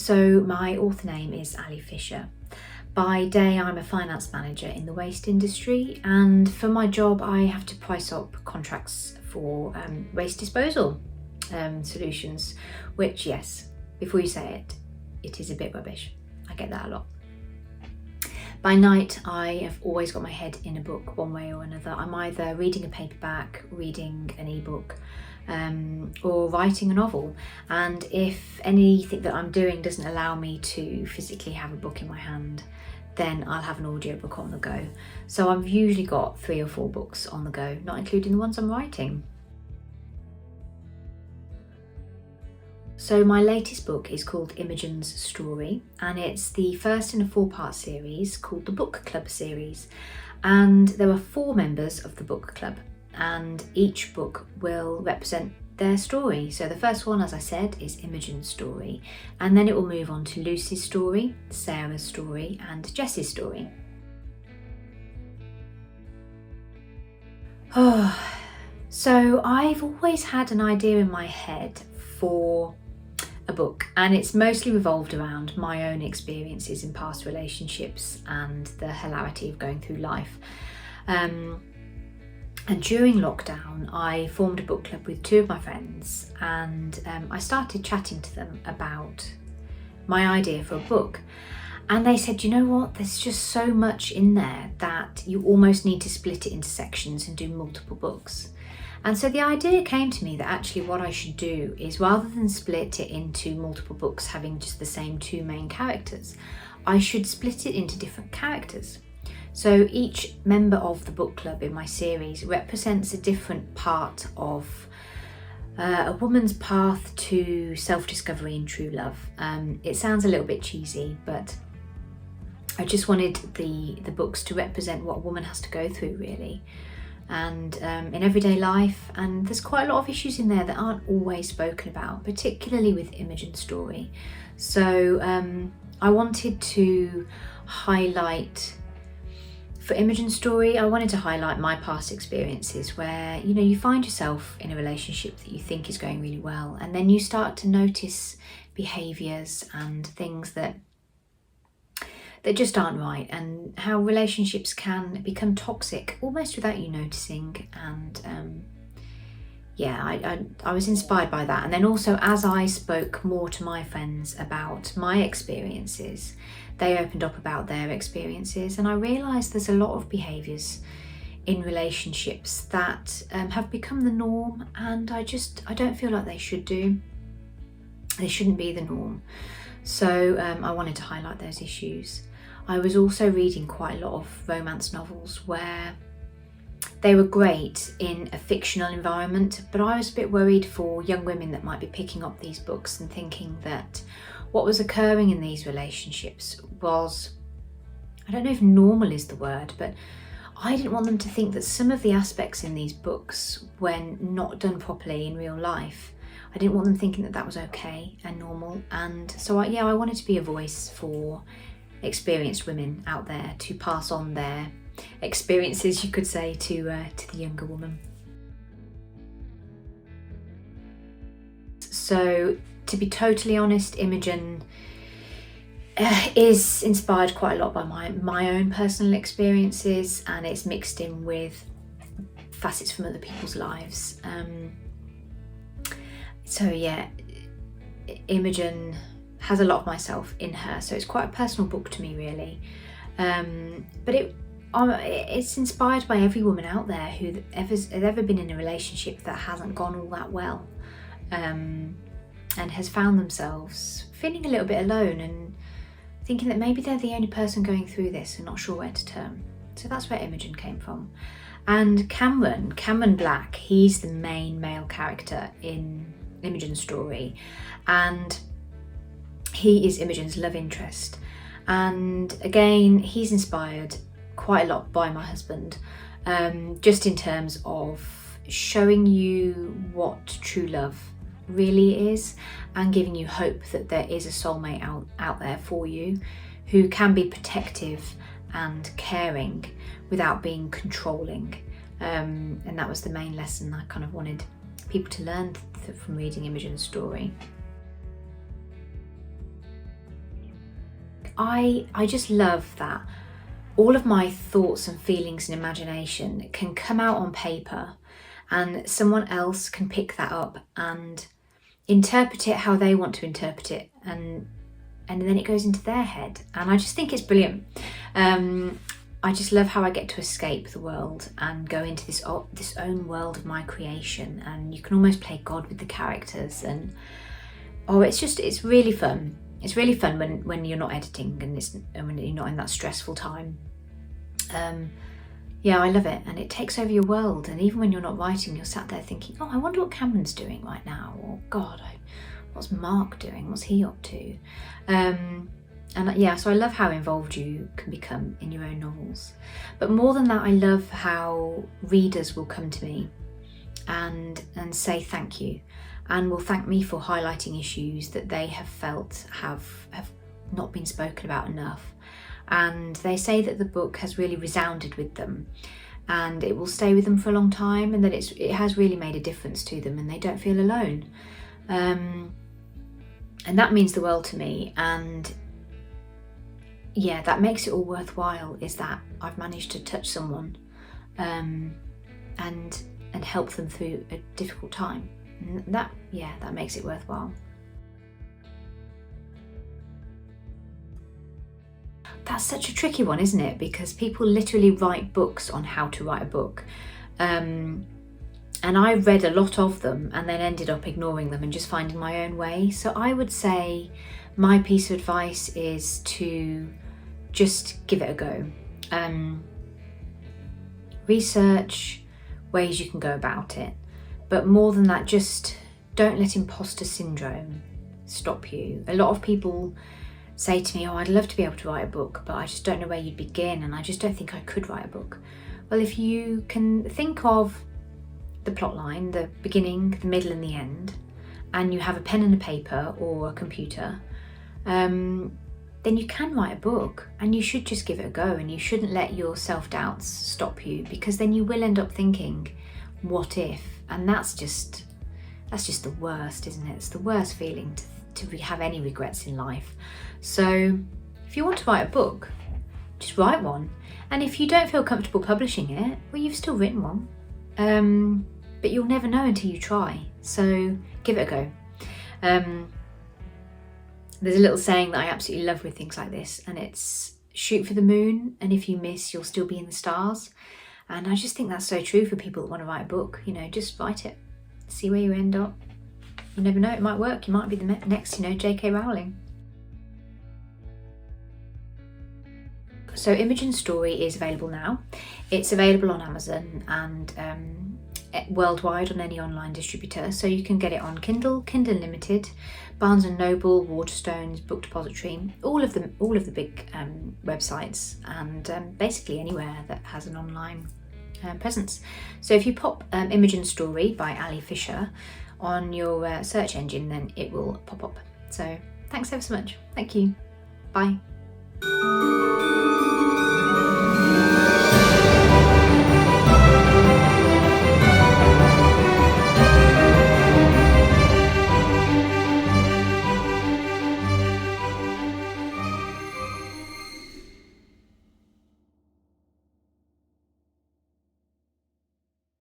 So my author name is Ali Fischer. By day I'm a finance manager in the waste industry, and for my job I have to price up contracts for waste disposal solutions, which, yes, before you say it, it is a bit rubbish. I get that a lot. By night I have always got my head in a book one way or another. I'm either reading a paperback, reading an ebook, or writing a novel, and if anything that I'm doing doesn't allow me to physically have a book in my hand, then I'll have an audiobook on the go. So I've usually got 3 or 4 books on the go, not including the ones I'm writing. So my latest book is called Imogen Story, and it's the first in a 4-part series called the Book Club series. And there are 4 members of the book club, and each book will represent their story. So the first one, as I said, is Imogen's story, and then it will move on to Lucy's story, Sarah's story, and Jess's story. So I've always had an idea in my head for a book, and it's mostly revolved around my own experiences in past relationships and the hilarity of going through life. And during lockdown, I formed a book club with 2 of my friends, and I started chatting to them about my idea for a book. And they said, you know what, there's just so much in there that you almost need to split it into sections and do multiple books. And so the idea came to me that actually what I should do is, rather than split it into multiple books having just the same 2 main characters, I should split it into different characters. So each member of the book club in my series represents a different part of a woman's path to self-discovery and true love. It sounds a little bit cheesy, but I just wanted the books to represent what a woman has to go through, really, and in everyday life. And there's quite a lot of issues in there that aren't always spoken about, particularly with Imogen's story. So I wanted to highlight, for Imogen's story, I wanted to highlight my past experiences where, you know, you find yourself in a relationship that you think is going really well, and then you start to notice behaviours and things that just aren't right, and how relationships can become toxic almost without you noticing. And I was inspired by that. And then also, as I spoke more to my friends about my experiences, they opened up about their experiences, and I realised there's a lot of behaviours in relationships that have become the norm, and I don't feel like they should do. They shouldn't be the norm. So I wanted to highlight those issues. I was also reading quite a lot of romance novels where they were great in a fictional environment, but I was a bit worried for young women that might be picking up these books and thinking that what was occurring in these relationships was, I don't know if normal is the word, but I didn't want them to think that some of the aspects in these books, when not done properly in real life, I didn't want them thinking that that was okay and normal. And so I wanted to be a voice for experienced women out there to pass on their experiences, you could say, to the younger woman. So to be totally honest, Imogen is inspired quite a lot by my own personal experiences, and it's mixed in with facets from other people's lives. Imogen has a lot of myself in her, so it's quite a personal book to me, really. But it's inspired by every woman out there who has ever been in a relationship that hasn't gone all that well, and has found themselves feeling a little bit alone and thinking that maybe they're the only person going through this and not sure where to turn. So that's where Imogen came from. And Cameron Black, he's the main male character in Imogen's story, and he is Imogen's love interest. And again, he's inspired quite a lot by my husband, just in terms of showing you what true love really is and giving you hope that there is a soulmate out there for you who can be protective and caring without being controlling. And that was the main lesson I kind of wanted people to learn from reading Imogen's story. I just love that all of my thoughts and feelings and imagination can come out on paper, and someone else can pick that up and interpret it how they want to interpret it, and then it goes into their head. And I just think it's brilliant. I just love how I get to escape the world and go into this own world of my creation, and you can almost play God with the characters, and it's really fun. It's really fun when you're not editing and when you're not in that stressful time. Yeah, I love it, and it takes over your world. And even when you're not writing, you're sat there thinking, oh, I wonder what Cameron's doing right now, or God, what's Mark doing? What's he up to? So I love how involved you can become in your own novels. But more than that, I love how readers will come to me and say thank you, and will thank me for highlighting issues that they have felt have not been spoken about enough. And they say that the book has really resounded with them, and it will stay with them for a long time, and that it has really made a difference to them, and they don't feel alone. And that means the world to me. And yeah, that makes it all worthwhile, is that I've managed to touch someone and help them through a difficult time. And that makes it worthwhile. That's such a tricky one, isn't it? Because people literally write books on how to write a book. And I read a lot of them and then ended up ignoring them and just finding my own way. So I would say my piece of advice is to just give it a go. Research ways you can go about it. But more than that, just don't let imposter syndrome stop you. A lot of people say to me, oh, I'd love to be able to write a book, but I just don't know where you'd begin, and I just don't think I could write a book. Well, if you can think of the plot line, the beginning, the middle and the end, and you have a pen and a paper or a computer, then you can write a book, and you should just give it a go, and you shouldn't let your self-doubts stop you, because then you will end up thinking, what if? And that's just the worst, isn't it? It's the worst feeling to have any regrets in life. So if you want to write a book, just write one. And if you don't feel comfortable publishing it, well, you've still written one. But you'll never know until you try. So give it a go. There's a little saying that I absolutely love with things like this, and it's shoot for the moon, and if you miss, you'll still be in the stars. And I just think that's so true for people that want to write a book. You know, just write it, see where you end up. You never know, it might work. You might be the next, J.K. Rowling. So Imogen Story is available now. It's available on Amazon and worldwide on any online distributor. So you can get it on Kindle, Kindle Unlimited, Barnes & Noble, Waterstones, Book Depository, all of the big websites, and basically anywhere that has an online presence. So if you pop Imogen Story by Ali Fischer on your search engine, then it will pop up. So thanks ever so much. Thank you. Bye.